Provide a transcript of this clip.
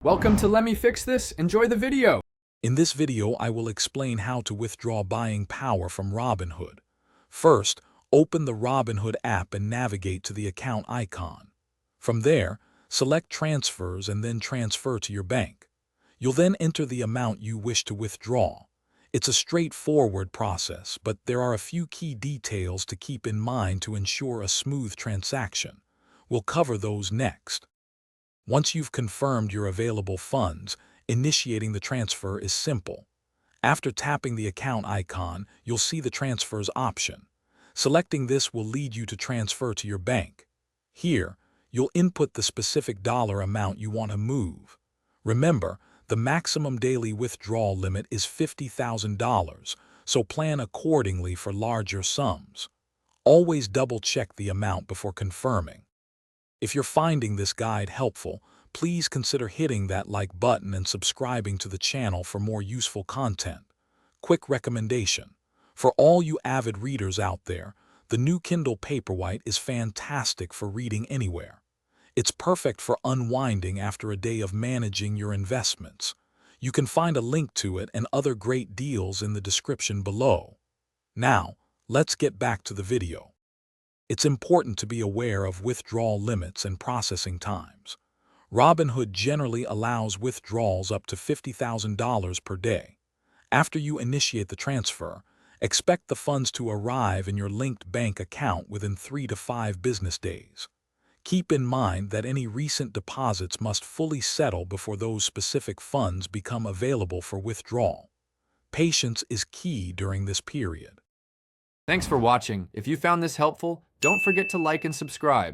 Welcome to Let Me Fix This. Enjoy the video. In this video, I will explain how to withdraw buying power from Robinhood. First, open the Robinhood app and navigate to the account icon. From there, select Transfers and then Transfer to your bank. You'll then enter the amount you wish to withdraw. It's a straightforward process, but there are a few key details to keep in mind to ensure a smooth transaction. We'll cover those next. Once you've confirmed your available funds, initiating the transfer is simple. After tapping the account icon, you'll see the Transfers option. Selecting this will lead you to transfer to your bank. Here, you'll input the specific dollar amount you want to move. Remember, the maximum daily withdrawal limit is $50,000, so plan accordingly for larger sums. Always double-check the amount before confirming. If you're finding this guide helpful, please consider hitting that like button and subscribing to the channel for more useful content. Quick recommendation: for all you avid readers out there, the new Kindle Paperwhite is fantastic for reading anywhere. It's perfect for unwinding after a day of managing your investments. You can find a link to it and other great deals in the description below. Now, let's get back to the video. It's important to be aware of withdrawal limits and processing times. Robinhood generally allows withdrawals up to $50,000 per day. After you initiate the transfer, expect the funds to arrive in your linked bank account within 3 to 5 business days. Keep in mind that any recent deposits must fully settle before those specific funds become available for withdrawal. Patience is key during this period. Thanks for watching. If you found this helpful, don't forget to like and subscribe.